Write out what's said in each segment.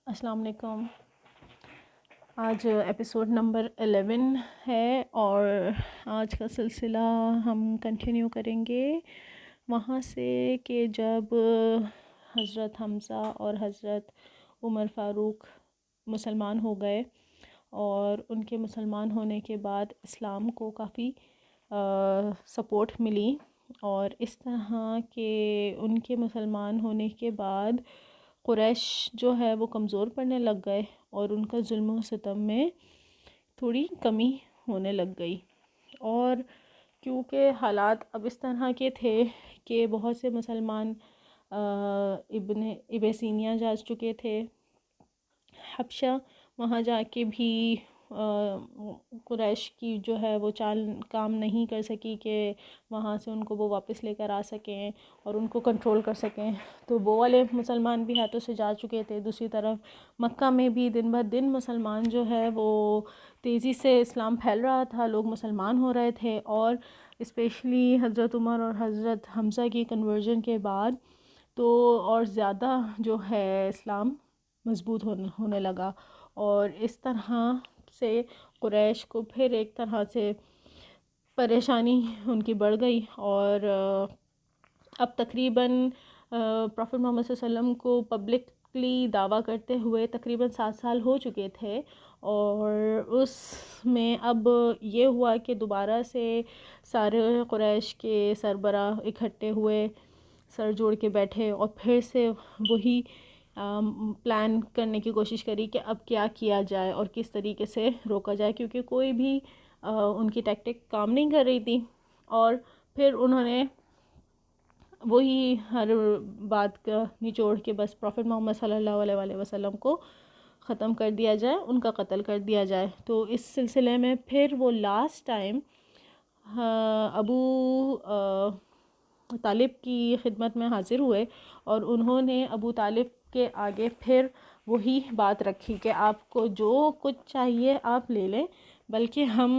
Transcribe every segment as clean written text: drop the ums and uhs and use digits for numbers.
السلام علیکم. آج ایپیسوڈ نمبر 11 ہے اور آج کا سلسلہ ہم کنٹینیو کریں گے وہاں سے کہ جب حضرت حمزہ اور حضرت عمر فاروق مسلمان ہو گئے اور ان کے مسلمان ہونے کے بعد اسلام کو کافی سپورٹ ملی، اور اس طرح کہ ان کے مسلمان ہونے کے بعد قریش جو ہے وہ کمزور پڑنے لگ گئے اور ان کا ظلم و ستم میں تھوڑی کمی ہونے لگ گئی. اور کیونکہ حالات اب اس طرح کے تھے کہ بہت سے مسلمان ابن ابیسینیا جا چکے تھے حبشہ، وہاں جا کے بھی قریش کی جو ہے وہ چال کام نہیں کر سکی کہ وہاں سے ان کو وہ واپس لے کر آ سکیں اور ان کو کنٹرول کر سکیں. تو وہ والے مسلمان بھی ہاتھوں سے جا چکے تھے. دوسری طرف مکہ میں بھی دن بہ دن مسلمان جو ہے وہ تیزی سے اسلام پھیل رہا تھا، لوگ مسلمان ہو رہے تھے، اور اسپیشلی حضرت عمر اور حضرت حمزہ کی کنورژن کے بعد تو اور زیادہ جو ہے اسلام مضبوط ہونے لگا. اور اس طرح سے قریش کو پھر ایک طرح سے پریشانی ان کی بڑھ گئی، اور اب تقریباً پروفٹ محمد صلی اللہ علیہ وسلم کو پبلکلی دعویٰ کرتے ہوئے تقریباً 7 سال ہو چکے تھے، اور اس میں اب یہ ہوا کہ دوبارہ سے سارے قریش کے سربراہ اکٹھے ہوئے، سر جوڑ کے بیٹھے اور پھر سے وہی پلان کرنے کی کوشش کری کہ اب کیا کیا جائے اور کس طریقے سے روکا جائے، کیونکہ کوئی بھی ان کی ٹیکٹک کام نہیں کر رہی تھی. اور پھر انہوں نے وہی ہر بات کا نچوڑ کے بس پروفٹ محمد صلی اللہ علیہ وآلہ وسلم کو ختم کر دیا جائے، ان کا قتل کر دیا جائے. تو اس سلسلے میں پھر وہ لاسٹ ٹائم ابو طالب کی خدمت میں حاضر ہوئے، اور انہوں نے ابو طالب کے آگے پھر وہی بات رکھی کہ آپ کو جو کچھ چاہیے آپ لے لیں، بلکہ ہم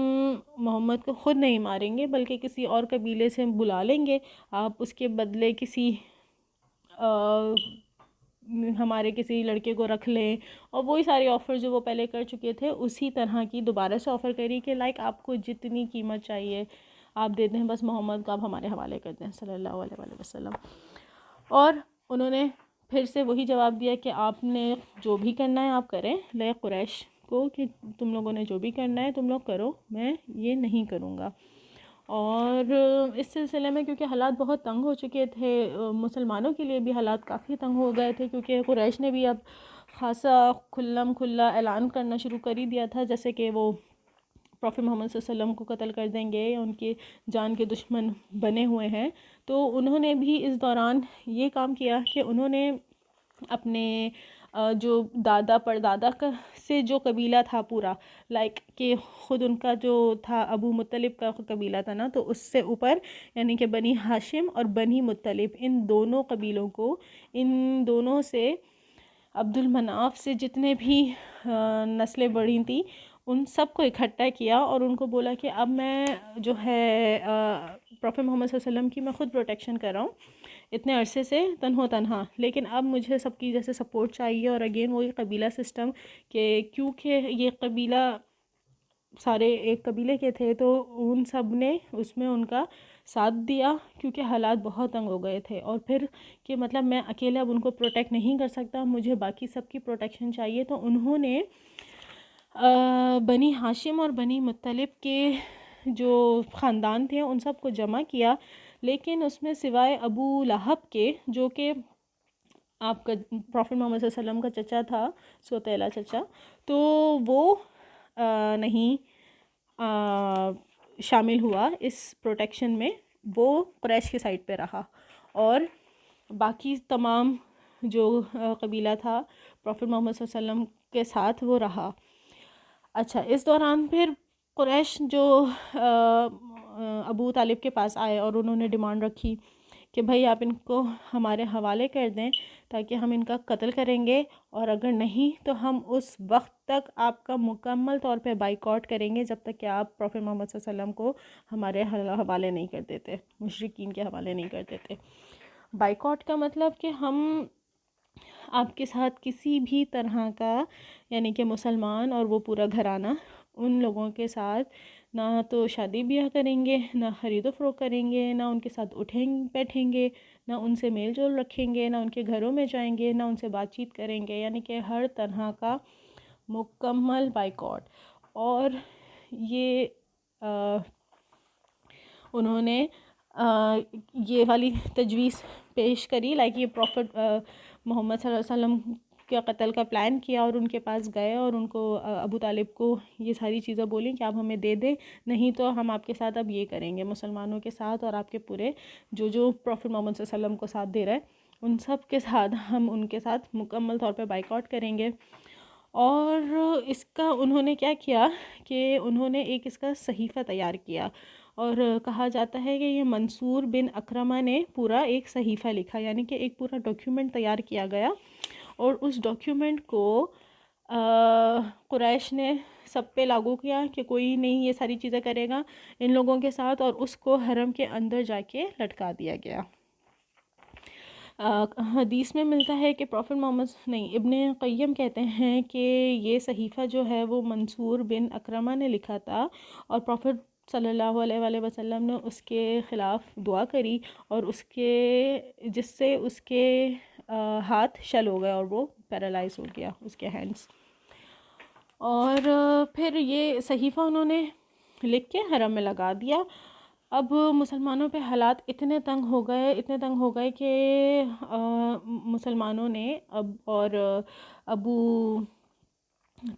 محمد کو خود نہیں ماریں گے بلکہ کسی اور قبیلے سے بلا لیں گے، آپ اس کے بدلے کسی ہمارے کسی لڑکے کو رکھ لیں. اور وہی سارے آفر جو وہ پہلے کر چکے تھے اسی طرح کی دوبارہ سے آفر کری کہ لائک آپ کو جتنی قیمت چاہیے آپ دے دیں، بس محمد کو آپ ہمارے حوالے کر دیں صلی اللہ علیہ وآلہ وسلم. اور انہوں نے پھر سے وہی جواب دیا کہ آپ نے جو بھی کرنا ہے آپ کریں، لے قریش کو کہ تم لوگوں نے جو بھی کرنا ہے تم لوگ کرو، میں یہ نہیں کروں گا. اور اس سلسلے میں کیونکہ حالات بہت تنگ ہو چکے تھے، مسلمانوں کے لیے بھی حالات کافی تنگ ہو گئے تھے، کیونکہ قریش نے بھی اب خاصا کھلم کھلا اعلان کرنا شروع کر ہی دیا تھا جیسے کہ وہ پروفٹ محمد صلی اللہ علیہ وسلم کو قتل کر دیں گے یا ان کے جان کے دشمن بنے ہوئے ہیں. تو انہوں نے بھی اس دوران یہ کام کیا کہ انہوں نے اپنے جو دادا پردادا کا سے جو قبیلہ تھا پورا، لائک کہ خود ان کا جو تھا ابو مطلب کا قبیلہ تھا نا، تو اس سے اوپر یعنی کہ بنی ہاشم اور بنی مطلب، ان دونوں قبیلوں کو، ان دونوں سے عبد المناف سے جتنے بھی نسلیں بڑھی تھیں ان سب کو اکٹھا کیا اور ان کو بولا کہ اب میں جو ہے پروفٹ محمد صلی اللہ علیہ وسلم کی میں خود پروٹیکشن کر رہا ہوں اتنے عرصے سے تنہا، لیکن اب مجھے سب کی جیسے سپورٹ چاہیے. اور اگین وہی قبیلہ سسٹم کہ کیونکہ یہ قبیلہ سارے ایک قبیلے کے تھے تو ان سب نے اس میں ان کا ساتھ دیا، کیونکہ حالات بہت تنگ ہو گئے تھے. اور پھر کہ مطلب میں اکیلے اب ان کو پروٹیکٹ نہیں کر سکتا، مجھے باقی سب کی پروٹیکشن چاہیے. تو انہوں نے بنی ہاشم اور بنی مطلب کے جو خاندان تھے ان سب کو جمع کیا، لیکن اس میں سوائے ابو لہب کے جو کہ آپ کا پروفٹ محمد صلی اللہ علیہ وسلم کا چچا تھا، سوتیلا چچا، تو وہ نہیں شامل ہوا اس پروٹیکشن میں، وہ قریش کے سائڈ پہ رہا، اور باقی تمام جو قبیلہ تھا پروفٹ محمد صلی اللہ علیہ وسلم کے ساتھ وہ رہا. اچھا، اس دوران پھر قریش جو ابو طالب کے پاس آئے اور انہوں نے ڈیمانڈ رکھی کہ بھائی آپ ان کو ہمارے حوالے کر دیں تاکہ ہم ان کا قتل کریں گے، اور اگر نہیں تو ہم اس وقت تک آپ کا مکمل طور پہ بائیکاٹ کریں گے جب تک کہ آپ پروفٹ محمد صلی اللہ علیہ وسلم کو ہمارے حوالے نہیں کر دیتے، مشرکین کے حوالے نہیں کر دیتے. بائیکاٹ کا مطلب کہ ہم آپ کے ساتھ کسی بھی طرح کا، یعنی کہ مسلمان اور وہ پورا گھرانہ، ان لوگوں کے ساتھ نہ تو شادی بیاہ کریں گے، نہ خرید و فروخت کریں گے، نہ ان کے ساتھ اٹھیں بیٹھیں گے، نہ ان سے میل جول رکھیں گے، نہ ان کے گھروں میں جائیں گے، نہ ان سے بات چیت کریں گے، یعنی کہ ہر طرح کا مکمل بائیکاٹ۔ اور یہ انہوں نے یہ والی تجویز پیش کری، لائک یہ پروفٹ محمد صلی اللہ علیہ وسلم کے قتل کا پلان کیا، اور ان کے پاس گئے اور ان کو ابو طالب کو یہ ساری چیزیں بولیں کہ آپ ہمیں دے دیں، نہیں تو ہم آپ کے ساتھ اب یہ کریں گے، مسلمانوں کے ساتھ اور آپ کے پورے جو پروفٹ محمد صلی اللہ علیہ وسلم کو ساتھ دے رہے ان سب کے ساتھ ہم ان کے ساتھ مکمل طور پہ بائیکاٹ کریں گے۔ اور اس کا انہوں نے کیا کیا کہ انہوں نے ایک اس کا صحیفہ تیار کیا، اور کہا جاتا ہے کہ یہ منصور بن اکرمہ نے پورا ایک صحیفہ لکھا، یعنی کہ ایک پورا ڈاکیومنٹ تیار کیا گیا، اور اس ڈاکیومنٹ کو قریش نے سب پہ لاگو کیا کہ کوئی نہیں یہ ساری چیزیں کرے گا ان لوگوں کے ساتھ، اور اس کو حرم کے اندر جا کے لٹکا دیا گیا۔ حدیث میں ملتا ہے کہ پروفٹ محمد ابن قیم کہتے ہیں کہ یہ صحیفہ جو ہے وہ منصور بن اکرمہ نے لکھا تھا، اور پروفٹ صلی اللہ علیہ وآلہ وسلم نے اس کے خلاف دعا کری، اور جس سے اس کے ہاتھ شل ہو گئے اور وہ پیرالائز ہو گیا اس کے ہینڈز۔ اور پھر یہ صحیفہ انہوں نے لکھ کے حرم میں لگا دیا۔ اب مسلمانوں پہ حالات اتنے تنگ ہو گئے کہ مسلمانوں نے ابو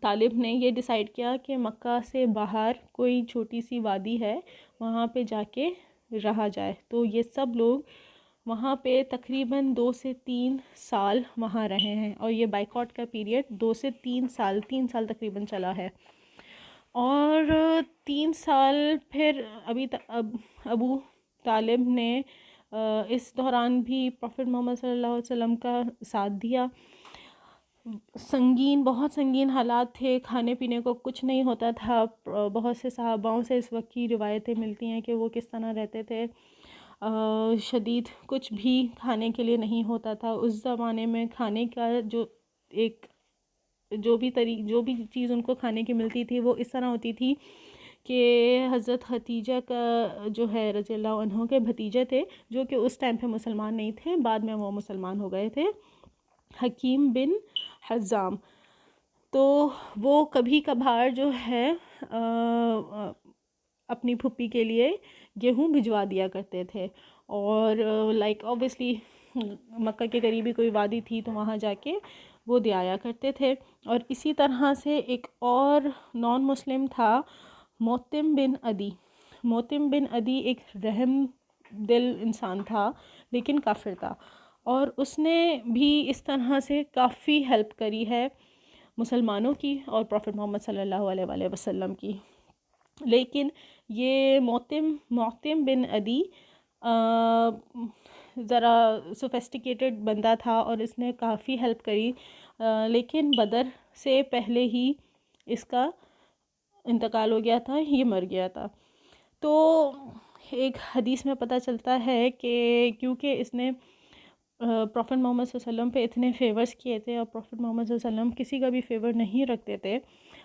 طالب نے یہ ڈیسائیڈ کیا کہ مکہ سے باہر کوئی چھوٹی سی وادی ہے، وہاں پہ جا کے رہا جائے۔ تو یہ سب لوگ وہاں پہ تقریباً 2 سے 3 سال وہاں رہے ہیں، اور یہ بائیکاٹ کا پیریڈ 2 سے 3 سال تقریباً چلا ہے۔ اور 3 سال پھر ابو طالب نے اس دوران بھی پروفٹ محمد صلی اللہ علیہ وسلم کا ساتھ دیا۔ بہت سنگین حالات تھے، کھانے پینے کو کچھ نہیں ہوتا تھا۔ بہت سے صحاباؤں سے اس وقت کی روایتیں ملتی ہیں کہ وہ کس طرح رہتے تھے، شدید کچھ بھی کھانے کے لیے نہیں ہوتا تھا۔ اس زمانے میں کھانے کا جو بھی چیز ان کو کھانے کی ملتی تھی وہ اس طرح ہوتی تھی کہ حضرت ختیجہ کا جو ہے رضی اللہ عنہ کے بھتیجے تھے، جو کہ اس ٹائم پہ مسلمان نہیں تھے، بعد میں وہ مسلمان ہو گئے تھے، حکیم بن حزام، تو وہ کبھی کبھار جو ہے اپنی پھپھی کے لیے گیہوں بھجوا دیا کرتے تھے، اور لائک اوبیسلی مکہ کے قریبی کوئی وادی تھی تو وہاں جا کے وہ دے آیا کرتے تھے۔ اور اسی طرح سے ایک اور نان مسلم تھا، موتم بن عدی ایک رحم دل انسان تھا لیکن کافر تھا، اور اس نے بھی اس طرح سے کافی ہیلپ کری ہے مسلمانوں کی اور پروفٹ محمد صلی اللہ علیہ وآلہ وسلم کی۔ لیکن یہ موتم بن عدی ذرا سوفیسٹیکیٹڈ بندہ تھا، اور اس نے کافی ہیلپ کری، لیکن بدر سے پہلے ہی اس کا انتقال ہو گیا تھا، یہ مر گیا تھا۔ تو ایک حدیث میں پتہ چلتا ہے کہ کیونکہ اس نے پروفٹ محمد صلی اللہ علیہ وسلم پہ اتنے فیورز کیے تھے، اور پروفٹ محمد صلی اللہ علیہ وسلم کسی کا بھی فیور نہیں رکھتے تھے،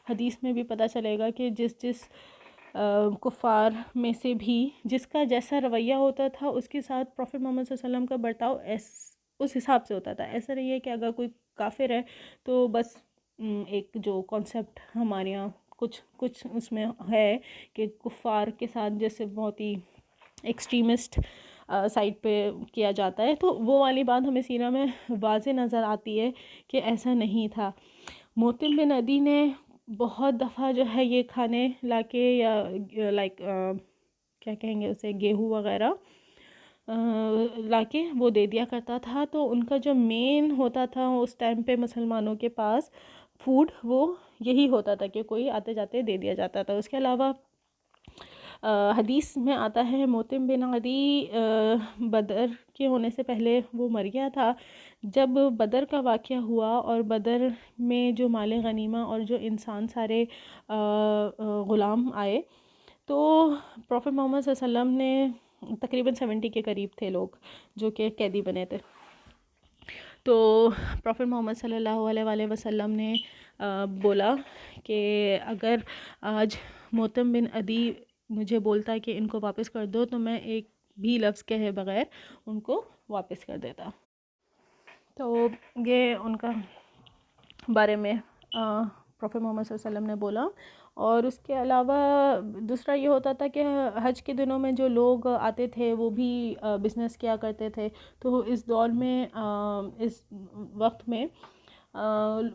حدیث میں بھی پتہ چلے گا کہ جس کفار میں سے بھی جس کا جیسا رویہ ہوتا تھا اس کے ساتھ پروفٹ محمد صلی اللہ علیہ وسلم کا برتاؤ اس حساب سے ہوتا تھا۔ ایسا نہیں ہے کہ اگر کوئی کافر ہے تو بس ایک جو کانسیپٹ ہمارے یہاں کچھ اس میں ہے کہ کفار کے ساتھ جیسے بہت ہی ایکسٹریمسٹ سائٹ پہ کیا جاتا ہے، تو وہ والی بات ہمیں سیرہ میں واضح نظر آتی ہے کہ ایسا نہیں تھا۔ موتم بن عدی نے بہت دفعہ جو ہے یہ کھانے لا کے یا لائک کیا کہیں گے اسے، گیہوں وغیرہ لا کے وہ دے دیا کرتا تھا۔ تو ان کا جو مین ہوتا تھا اس ٹائم پہ مسلمانوں کے پاس فوڈ، وہ یہی ہوتا تھا کہ کوئی آتے جاتے دے دیا جاتا تھا۔ اس کے علاوہ حدیث میں آتا ہے موتم بن عدی بدر کے ہونے سے پہلے وہ مر گیا تھا۔ جب بدر کا واقعہ ہوا اور بدر میں جو مال غنیمہ اور جو انسان سارے غلام آئے، تو پروفٹ محمد صلی اللہ علیہ وسلم نے تقریباً 70 کے قریب تھے لوگ جو کہ قیدی بنے تھے، تو پروفٹ محمد صلی اللہ علیہ وآلہ وسلم نے بولا کہ اگر آج موتم بن عدی مجھے بولتا کہ ان کو واپس کر دو تو میں ایک بھی لفظ کہے بغیر ان کو واپس کر دیتا. تو یہ ان کا بارے میں پروفٹ محمد صلی اللہ علیہ وسلم نے بولا. اور اس کے علاوہ دوسرا یہ ہوتا تھا کہ حج کے دنوں میں جو لوگ آتے تھے وہ بھی بزنس کیا کرتے تھے. تو اس دور میں اس وقت میں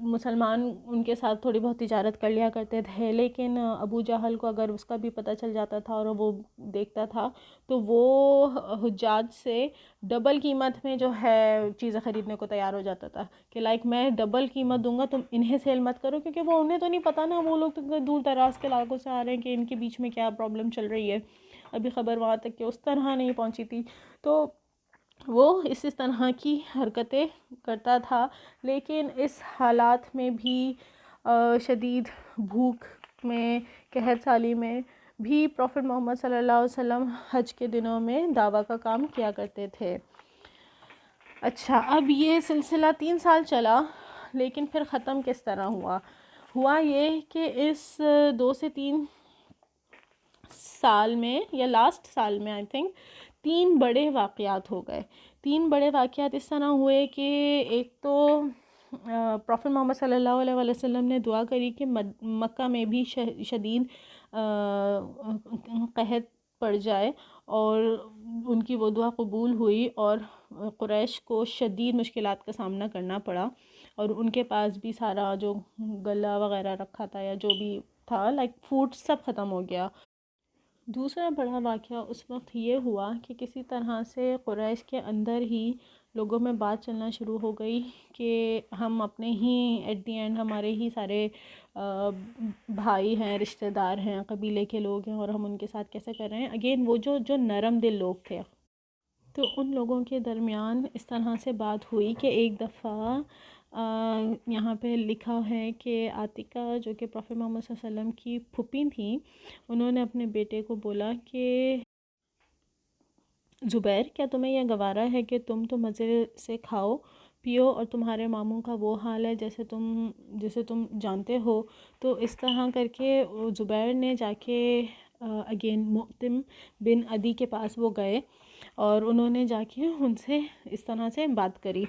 مسلمان ان کے ساتھ تھوڑی بہت تجارت کر لیا کرتے تھے، لیکن ابو جہل کو اگر اس کا بھی پتہ چل جاتا تھا اور وہ دیکھتا تھا تو وہ حجاج سے ڈبل قیمت میں جو ہے چیزیں خریدنے کو تیار ہو جاتا تھا کہ لائک میں ڈبل قیمت دوں گا، تم انہیں سیل مت کرو، کیونکہ وہ انہیں تو نہیں پتہ نا، وہ لوگ تو دور دراز کے علاقوں سے آ رہے ہیں کہ ان کے بیچ میں کیا پرابلم چل رہی ہے. ابھی خبر وہاں تک کہ اس طرح نہیں پہنچی تھی. تو وہ اس طرح کی حرکتیں کرتا تھا. لیکن اس حالات میں بھی شدید بھوک میں، قحط سالی میں بھی پروفٹ محمد صلی اللہ علیہ وسلم حج کے دنوں میں دعویٰ کا کام کیا کرتے تھے. اچھا، اب یہ سلسلہ 3 سال چلا، لیکن پھر ختم کس طرح ہوا یہ کہ اس 2 سے 3 سال میں یا لاسٹ سال میں آئی تھنک 3 بڑے واقعات ہو گئے. 3 بڑے واقعات اس طرح ہوئے کہ ایک تو پروفٹ محمد صلی اللہ علیہ وسلم نے دعا کری کہ مکہ میں بھی شدید قحط پڑ جائے، اور ان کی وہ دعا قبول ہوئی اور قریش کو شدید مشکلات کا سامنا کرنا پڑا، اور ان کے پاس بھی سارا جو غلہ وغیرہ رکھا تھا یا جو بھی تھا لائک فوڈ سب ختم ہو گیا. دوسرا بڑا واقعہ اس وقت یہ ہوا کہ کسی طرح سے قریش کے اندر ہی لوگوں میں بات چلنا شروع ہو گئی کہ ہم اپنے ہی ایٹ دی اینڈ ہمارے ہی سارے بھائی ہیں، رشتہ دار ہیں، قبیلے کے لوگ ہیں، اور ہم ان کے ساتھ کیسے کر رہے ہیں. اگین وہ جو نرم دل لوگ تھے، تو ان لوگوں کے درمیان اس طرح سے بات ہوئی کہ ایک دفعہ یہاں پہ لکھا ہے کہ عاتقہ جو کہ پروفٹ محمد صلی اللہ علیہ وسلم کی پھوپھی تھیں، انہوں نے اپنے بیٹے کو بولا کہ زبیر، کیا تمہیں یہ گوارا ہے کہ تم تو مزے سے کھاؤ پیو اور تمہارے ماموں کا وہ حال ہے جیسے تم جانتے ہو. تو اس طرح کر کے زبیر نے جا کے اگین موتم بن عدی کے پاس وہ گئے اور انہوں نے جا کے ان سے اس طرح سے بات کری.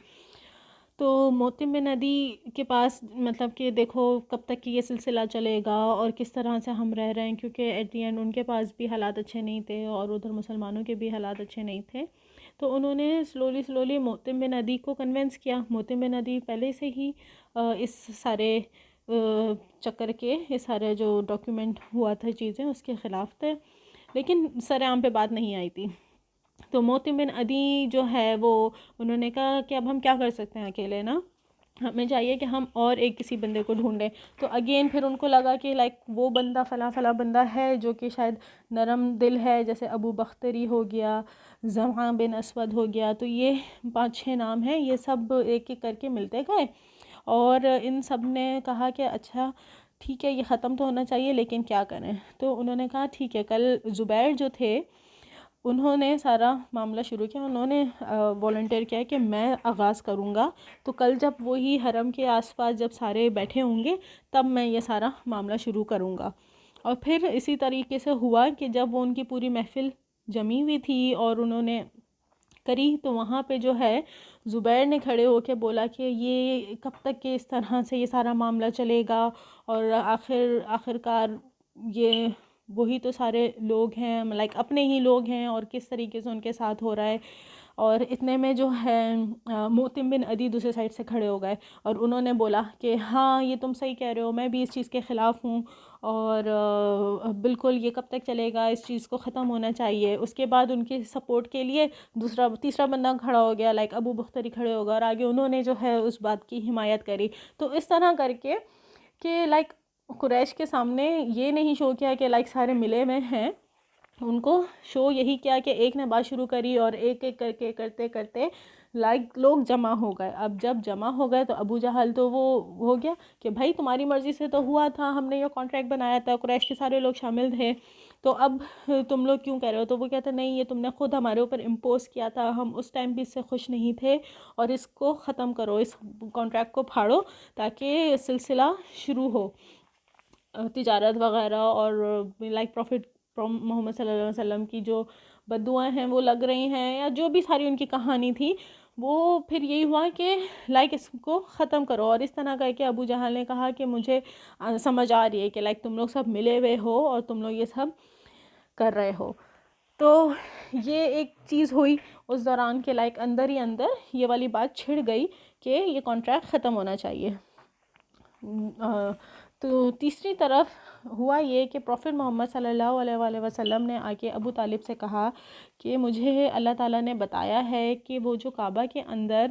تو موتم بن عدی کے پاس مطلب کہ دیکھو کب تک کہ یہ سلسلہ چلے گا اور کس طرح سے ہم رہ رہے ہیں، کیونکہ ایٹ دی اینڈ ان کے پاس بھی حالات اچھے نہیں تھے اور ادھر مسلمانوں کے بھی حالات اچھے نہیں تھے. تو انہوں نے سلولی موتم بن عدی کو کنونس کیا. موتم بن عدی پہلے سے ہی اس سارے چکر کے، اس سارے جو ڈاکیومنٹ ہوا تھا چیزیں اس کے خلاف تھے، لیکن سر عام پہ بات نہیں آئی تھی. تو موتم بن عدی جو ہے وہ انہوں نے کہا کہ اب ہم کیا کر سکتے ہیں اکیلے نا، ہمیں چاہیے کہ ہم اور ایک کسی بندے کو ڈھونڈیں. تو اگین پھر ان کو لگا کہ لائک وہ بندہ فلاں بندہ ہے جو کہ شاید نرم دل ہے، جیسے ابو بختری ہو گیا، زمعہ بن اسود ہو گیا. تو یہ 5-6 نام ہیں، یہ سب ایک ایک کر کے ملتے گئے اور ان سب نے کہا کہ اچھا ٹھیک ہے یہ ختم تو ہونا چاہیے لیکن کیا کریں. تو انہوں نے کہا ٹھیک ہے، کل زبیر جو تھے انہوں نے سارا معاملہ شروع کیا، انہوں نے والنٹیئر کیا کہ میں آغاز کروں گا. تو کل جب وہی حرم کے آس پاس جب سارے بیٹھے ہوں گے تب میں یہ سارا معاملہ شروع کروں گا. اور پھر اسی طریقے سے ہوا کہ جب وہ ان کی پوری محفل جمی ہوئی تھی اور انہوں نے کری، تو وہاں پہ جو ہے زبیر نے کھڑے ہو کے بولا کہ یہ کب تک کہ اس طرح سے یہ سارا معاملہ چلے گا، اور آخرکار یہ وہی تو سارے لوگ ہیں، لائک اپنے ہی لوگ ہیں، اور کس طریقے سے ان کے ساتھ ہو رہا ہے. اور اتنے میں جو ہے موتم بن عدی دوسرے سائڈ سے کھڑے ہو گئے اور انہوں نے بولا کہ ہاں یہ تم صحیح کہہ رہے ہو، میں بھی اس چیز کے خلاف ہوں، اور بالکل یہ کب تک چلے گا، اس چیز کو ختم ہونا چاہیے. اس کے بعد ان کے سپورٹ کے لیے تیسرا بندہ کھڑا ہو گیا، لائک ابو بختری کھڑے ہو گئے اور آگے انہوں نے جو ہے اس بات کی حمایت کری. تو اس طرح کر کے کہ لائک قریش کے سامنے یہ نہیں شو کیا کہ لائک سارے ملے ہوئے ہیں، ان کو شو یہی کیا کہ ایک نے بات شروع کری اور ایک ایک کر کے کرتے کرتے لائک لوگ جمع ہو گئے. اب جب جمع ہو گئے تو ابو جہل تو وہ ہو گیا کہ بھائی تمہاری مرضی سے تو ہوا تھا، ہم نے یہ کانٹریکٹ بنایا تھا، قریش کے سارے لوگ شامل تھے. تو اب تم لوگ کیوں کہہ رہے ہو؟ تو وہ کہتے نہیں، یہ تم نے خود ہمارے اوپر امپوز کیا تھا، ہم اس ٹائم بھی اس سے خوش نہیں تھے، اور اس کو ختم کرو، اس کانٹریکٹ کو پھاڑو تاکہ سلسلہ شروع ہو تجارت وغیرہ، اور لائک پروفٹ محمد صلی اللہ علیہ وسلم کی جو بددعائیں ہیں وہ لگ رہی ہیں، یا جو بھی ساری ان کی کہانی تھی، وہ پھر یہی ہوا کہ لائک اس کو ختم کرو. اور اس طرح کر کے ابو جہل نے کہا کہ مجھے سمجھ آ رہی ہے کہ لائک تم لوگ سب ملے ہوئے ہو اور تم لوگ یہ سب کر رہے ہو. تو یہ ایک چیز ہوئی اس دوران کہ لائک اندر ہی اندر یہ والی بات چھڑ گئی کہ یہ کانٹریکٹ ختم ہونا چاہیے. تو تیسری طرف ہوا یہ کہ پروفٹ محمد صلی اللہ علیہ وآلہ وسلم نے آ کے ابو طالب سے کہا کہ مجھے اللہ تعالیٰ نے بتایا ہے کہ وہ جو کعبہ کے اندر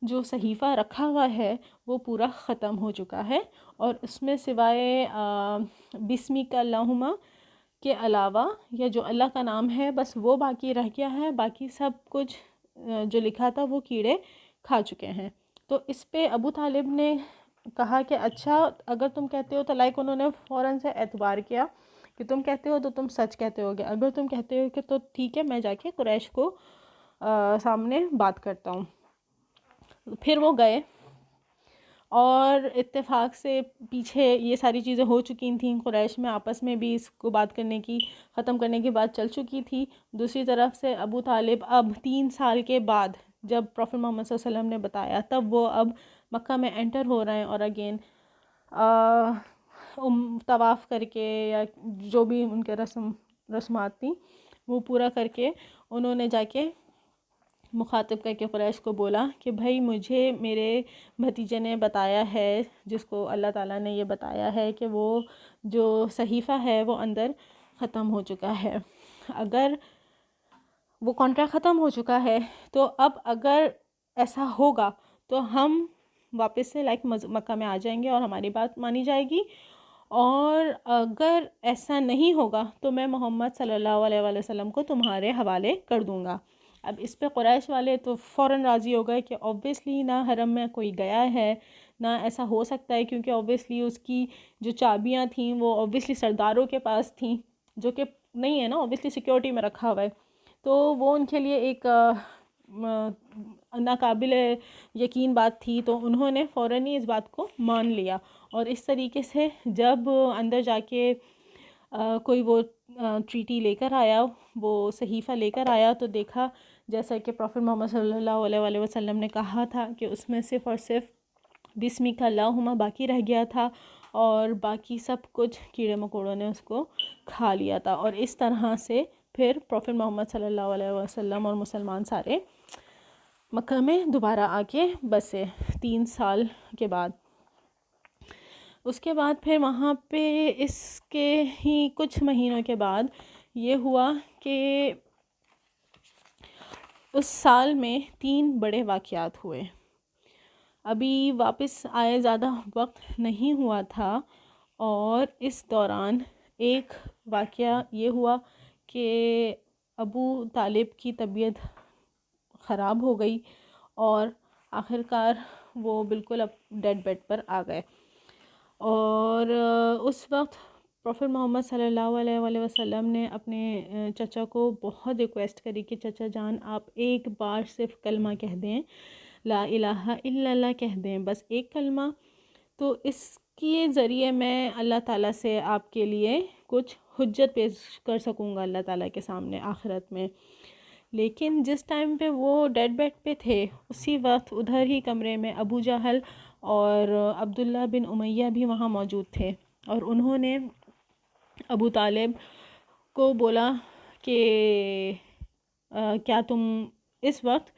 جو صحیفہ رکھا ہوا ہے وہ پورا ختم ہو چکا ہے، اور اس میں سوائے بسمک اللہم کے علاوہ یا جو اللہ کا نام ہے بس وہ باقی رہ گیا ہے، باقی سب کچھ جو لکھا تھا وہ کیڑے کھا چکے ہیں. تو اس پہ ابو طالب نے کہا کہ اچھا اگر تم کہتے ہو، تو لائک انہوں نے فوراً سے اعتبار کیا کہ تم کہتے ہو تو تم سچ کہتے ہو گے، اگر تم کہتے ہو کہ تو ٹھیک ہے، میں جا کے قریش کو سامنے بات کرتا ہوں. پھر وہ گئے، اور اتفاق سے پیچھے یہ ساری چیزیں ہو چکی تھیں، قریش میں آپس میں بھی اس کو بات کرنے کی، ختم کرنے کی بات چل چکی تھی. دوسری طرف سے ابو طالب اب 3 سال کے بعد جب پروفٹ محمد صلی اللہ علیہ وسلم نے بتایا، تب وہ اب مکہ میں انٹر ہو رہے ہیں، اور اگین طواف کر کے یا جو بھی ان کے رسمات تھیں وہ پورا کر کے انہوں نے جا کے مخاطب کر کے قریش کو بولا کہ بھائی مجھے میرے بھتیجے نے بتایا ہے، جس کو اللہ تعالیٰ نے یہ بتایا ہے کہ وہ جو صحیفہ ہے وہ اندر ختم ہو چکا ہے. اگر وہ کانٹریکٹ ختم ہو چکا ہے تو اب اگر ایسا ہوگا تو ہم واپس سے لائک مکہ میں آ جائیں گے اور ہماری بات مانی جائے گی، اور اگر ایسا نہیں ہوگا تو میں محمد صلی اللہ علیہ وآلہ وسلم کو تمہارے حوالے کر دوں گا. اب اس پہ قریش والے تو فوراً راضی ہو گئے کہ اوبیسلی نہ حرم میں کوئی گیا ہے، نہ ایسا ہو سکتا ہے، کیونکہ اوبیسلی اس کی جو چابیاں تھیں وہ اوبیسلی سرداروں کے پاس تھیں، جو کہ نہیں ہے نا، اوبیسلی سیکیورٹی میں رکھا ہوا ہے. تو وہ ان کے لیے ایک ناقابل یقین بات تھی، تو انہوں نے فوراً ہی اس بات کو مان لیا. اور اس طریقے سے جب اندر جا کے کوئی وہ ٹریٹی لے کر آیا، وہ صحیفہ لے کر آیا، تو دیکھا جیسا کہ پروفٹ محمد صلی اللہ علیہ وآلہ وسلم نے کہا تھا کہ اس میں صرف اور صرف بسمک اللہم باقی رہ گیا تھا، اور باقی سب کچھ کیڑے مکوڑوں نے اس کو کھا لیا تھا. اور اس طرح سے پھر پروفٹ محمد صلی اللہ علیہ وسلم اور مسلمان سارے مکہ میں دوبارہ آ کے بسے 3 سال کے بعد. اس کے بعد پھر وہاں پہ اس کے ہی کچھ مہینوں کے بعد یہ ہوا کہ اس سال میں 3 بڑے واقعات ہوئے. ابھی واپس آئے زیادہ وقت نہیں ہوا تھا، اور اس دوران ایک واقعہ یہ ہوا کہ ابو طالب کی طبیعت خراب ہو گئی، اور آخرکار وہ بالکل اب ڈیڈ بیڈ پر آ گئے. اور اس وقت پروفٹ محمد صلی اللہ علیہ وآلہ وسلم نے اپنے چچا کو بہت ریکویسٹ کری کہ چچا جان آپ ایک بار صرف کلمہ کہہ دیں، لا الہ الا اللہ کہہ دیں، بس ایک کلمہ، تو اس کے ذریعے میں اللہ تعالیٰ سے آپ کے لیے کچھ حجت پیش کر سکوں گا اللہ تعالیٰ کے سامنے آخرت میں. لیکن جس ٹائم پہ وہ ڈیڈ بیڈ پہ تھے، اسی وقت ادھر ہی کمرے میں ابو جہل اور عبداللہ بن امیہ بھی وہاں موجود تھے، اور انہوں نے ابو طالب کو بولا کہ کیا تم اس وقت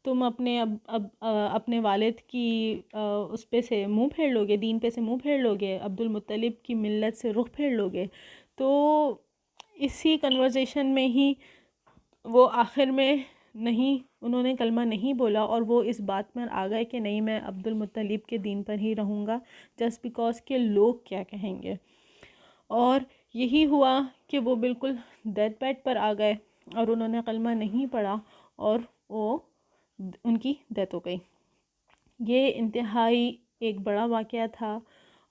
تم اپنے والد کی اس پہ سے منہ پھیر لو گے، دین پہ سے منہ پھیر لو گے، عبد المطلب کی ملت سے رخ پھیر لو گے؟ تو اسی کنورزیشن میں ہی وہ آخر میں نہیں، انہوں نے کلمہ نہیں بولا، اور وہ اس بات پر آ گئے کہ نہیں، میں عبد المطلب کے دین پر ہی رہوں گا، جسٹ بیکاز کہ لوگ کیا کہیں گے. اور یہی ہوا کہ وہ بالکل ڈیڈ بیڈ پر آ گئے، اور انہوں نے کلمہ نہیں پڑھا، اور وہ ان کی ڈیتھ ہو گئی. یہ انتہائی ایک بڑا واقعہ تھا،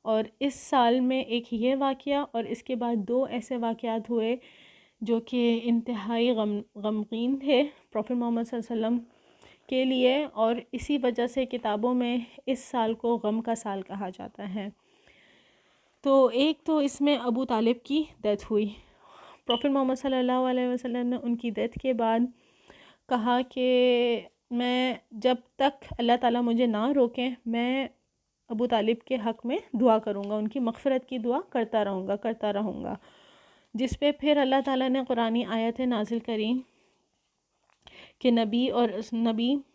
اور اس سال میں ایک یہ واقعہ اور اس کے بعد 2 ایسے واقعات ہوئے جو کہ انتہائی غمگین تھے پروفٹ محمد صلی اللہ علیہ وسلم کے لیے، اور اسی وجہ سے کتابوں میں اس سال کو غم کا سال کہا جاتا ہے۔ تو ایک تو اس میں ابو طالب کی ڈیتھ ہوئی۔ پروفٹ محمد صلی اللہ علیہ وسلم نے ان کی ڈیتھ کے بعد کہا کہ میں جب تک اللہ تعالیٰ مجھے نہ روکیں میں ابو طالب کے حق میں دعا کروں گا، ان کی مغفرت کی دعا کرتا رہوں گا، جس پہ پھر اللہ تعالیٰ نے قرآنی آیت نازل کریں کہ نبی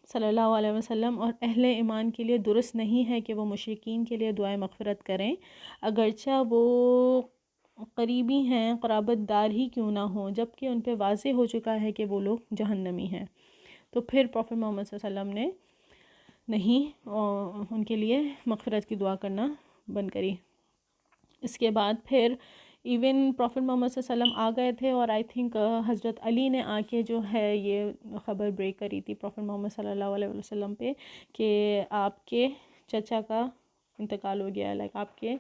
صلی اللہ علیہ وسلم اور اہل ایمان کے لیے درست نہیں ہے کہ وہ مشرکین کے لیے دعائے مغفرت کریں، اگرچہ وہ قریبی ہیں، قرابت دار ہی کیوں نہ ہوں، جبکہ ان پہ واضح ہو چکا ہے کہ وہ لوگ جہنمی ہیں۔ تو پھر پروفٹ محمد صلی اللہ علیہ وسلم نے نہیں ان کے لیے مغفرت کی دعا کرنا بند کری۔ اس کے بعد پھر ایون پروفٹ محمد صلی اللہ علیہ وسلم آ گئے تھے، اور آئی تھنک حضرت علی نے آ کے جو ہے یہ خبر بریک کری تھی پروفٹ محمد صلی اللہ علیہ وسلم پہ کہ آپ کے چچا کا انتقال ہو گیا، لائک آپ کے،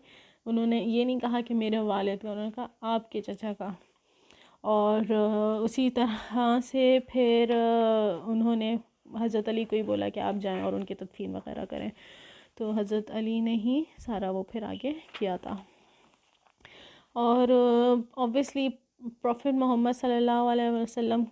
انہوں نے یہ نہیں کہا کہ میرے والد کا، انہوں نے کہا آپ کے چچا کا۔ اور اسی طرح سے پھر انہوں نے حضرت علی کو ہی بولا کہ آپ جائیں اور ان کی تدفین وغیرہ کریں، تو حضرت علی نے ہی سارا وہ پھر آگے کیا تھا۔ اور اوبویسلی پروفٹ محمد صلی اللہ علیہ وسلم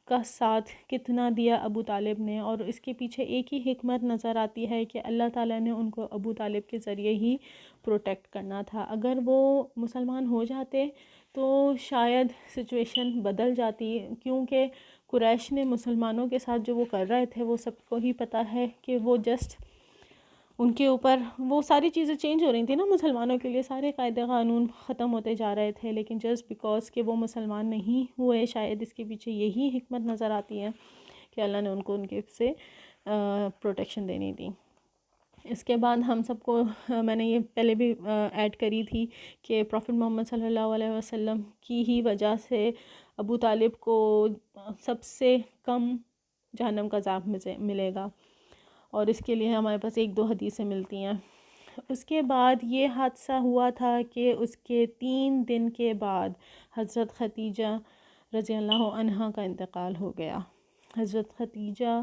کا ساتھ کتنا دیا ابو طالب نے، اور اس کے پیچھے ایک ہی حکمت نظر آتی ہے کہ اللہ تعالیٰ نے ان کو ابو طالب کے ذریعے ہی پروٹیکٹ کرنا تھا۔ اگر وہ مسلمان ہو جاتے تو شاید سچویشن بدل جاتی، کیونکہ قریش نے مسلمانوں کے ساتھ جو وہ کر رہے تھے وہ سب کو ہی پتہ ہے کہ وہ جسٹ ان کے اوپر وہ ساری چیزیں چینج ہو رہی تھیں نا، مسلمانوں کے لیے سارے قاعدے قانون ختم ہوتے جا رہے تھے، لیکن جسٹ بیکاز کہ وہ مسلمان نہیں ہوئے، شاید اس کے پیچھے یہی حکمت نظر آتی ہے کہ اللہ نے ان کو ان کے سے پروٹیکشن دینی تھی۔ اس کے بعد ہم سب کو میں نے یہ پہلے بھی ایڈ کری تھی کہ پروفٹ محمد صلی اللہ علیہ وسلم کی ہی وجہ سے ابو طالب کو سب سے کم جہنم کا عذاب ملے گا، اور اس کے لیے ہمارے پاس 1-2 حدیثیں ملتی ہیں۔ اس کے بعد یہ حادثہ ہوا تھا کہ اس کے 3 دن کے بعد حضرت ختیجہ رضی اللہ عنہا کا انتقال ہو گیا۔ حضرت ختیجہ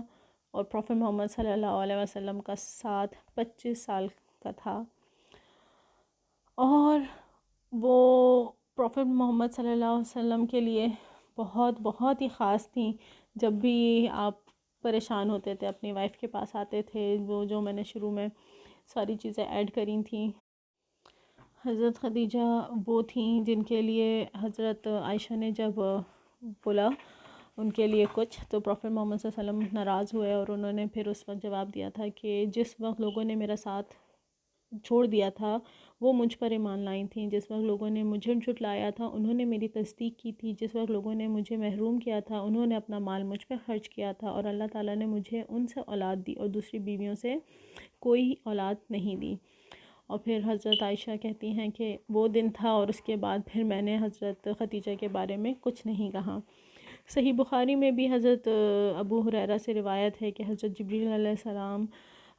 اور پروفٹ محمد صلی اللہ علیہ وسلم کا ساتھ 25 سال کا تھا، اور وہ پروفٹ محمد صلی اللہ علیہ وسلم کے لیے بہت بہت ہی خاص تھیں۔ جب بھی آپ پریشان ہوتے تھے اپنی وائف کے پاس آتے تھے، وہ جو میں نے شروع میں ساری چیزیں ایڈ کری تھیں۔ حضرت خدیجہ وہ تھیں جن کے لیے حضرت عائشہ نے جب بولا ان کے لیے کچھ، تو پروفٹ محمد صلی اللہ علیہ وسلم ناراض ہوئے، اور انہوں نے پھر اس وقت جواب دیا تھا کہ جس وقت لوگوں نے میرا ساتھ چھوڑ دیا تھا وہ مجھ پر ایمان لائی تھیں، جس وقت لوگوں نے مجھے جھٹلایا تھا انہوں نے میری تصدیق کی تھی، جس وقت لوگوں نے مجھے محروم کیا تھا انہوں نے اپنا مال مجھ پہ خرچ کیا تھا، اور اللہ تعالیٰ نے مجھے ان سے اولاد دی اور دوسری بیویوں سے کوئی اولاد نہیں دی۔ اور پھر حضرت عائشہ کہتی ہیں کہ وہ دن تھا، اور اس کے بعد پھر میں نے حضرت ختیجہ کے بارے میں کچھ نہیں کہا۔ صحیح بخاری میں بھی حضرت ابو ہریرہ سے روایت ہے کہ حضرت جبریل علیہ السلام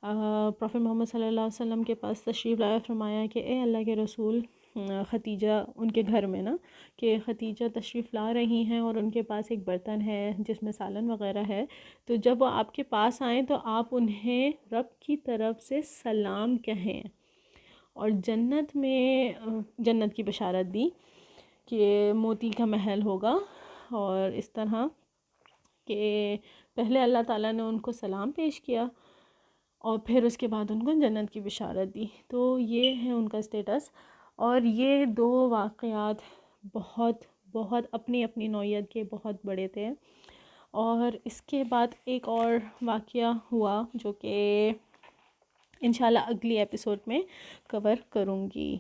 پروفٹ محمد صلی اللہ علیہ وسلم کے پاس تشریف لایا، فرمایا کہ اے اللہ کے رسول، ختیجہ ان کے گھر میں نا، کہ ختیجہ تشریف لا رہی ہیں اور ان کے پاس ایک برتن ہے جس میں سالن وغیرہ ہے، تو جب وہ آپ کے پاس آئیں تو آپ انہیں رب کی طرف سے سلام کہیں، اور جنت میں جنت کی بشارت دی کہ موتی کا محل ہوگا، اور اس طرح کہ پہلے اللہ تعالیٰ نے ان کو سلام پیش کیا اور پھر اس کے بعد ان کو جنت کی بشارت دی۔ تو یہ ہے ان کا سٹیٹس، اور یہ 2 واقعات بہت بہت اپنی اپنی نوعیت کے بہت بڑے تھے۔ اور اس کے بعد ایک اور واقعہ ہوا جو کہ انشاءاللہ اگلی ایپیسوڈ میں کور کروں گی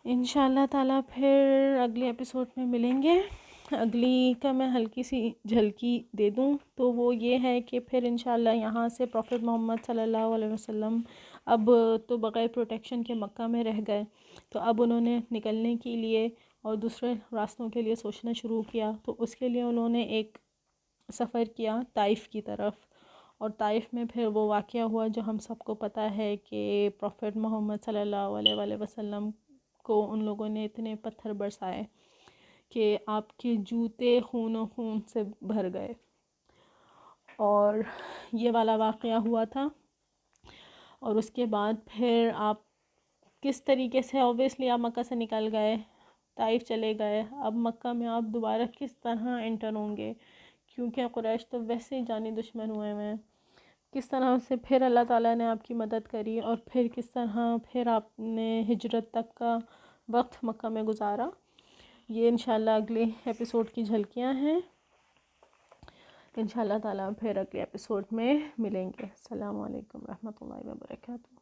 انشاءاللہ تعالیٰ۔ پھر اگلی ایپیسوڈ میں ملیں گے۔ اگلی کا میں ہلکی سی جھلکی دے دوں تو وہ یہ ہے کہ پھر انشاءاللہ یہاں سے پروفٹ محمد صلی اللہ علیہ وسلم اب تو بغیر پروٹیکشن کے مکہ میں رہ گئے، تو اب انہوں نے نکلنے کے لیے اور دوسرے راستوں کے لیے سوچنا شروع کیا، تو اس کے لیے انہوں نے ایک سفر کیا طائف کی طرف، اور طائف میں پھر وہ واقعہ ہوا جو ہم سب کو پتہ ہے کہ پروفٹ محمد صلی اللہ علیہ وآلہ وسلم کو ان لوگوں نے اتنے پتھر برسائے کہ آپ کے جوتے خون و خون سے بھر گئے، اور یہ والا واقعہ ہوا تھا۔ اور اس کے بعد پھر آپ کس طریقے سے، اوبیسلی آپ مکہ سے نکل گئے، طائف چلے گئے، اب مکہ میں آپ دوبارہ کس طرح انٹر ہوں گے، کیونکہ قریش تو ویسے ہی جانی دشمن ہوئے ہیں، کس طرح سے پھر اللہ تعالیٰ نے آپ کی مدد کری، اور پھر کس طرح پھر آپ نے ہجرت تک کا وقت مکہ میں گزارا، یہ انشاءاللہ اگلے ایپیسوڈ کی جھلکیاں ہیں۔ انشاءاللہ تعالیٰ پھر اگلے ایپیسوڈ میں ملیں گے۔ السلام علیکم ورحمۃ اللہ وبرکاتہ۔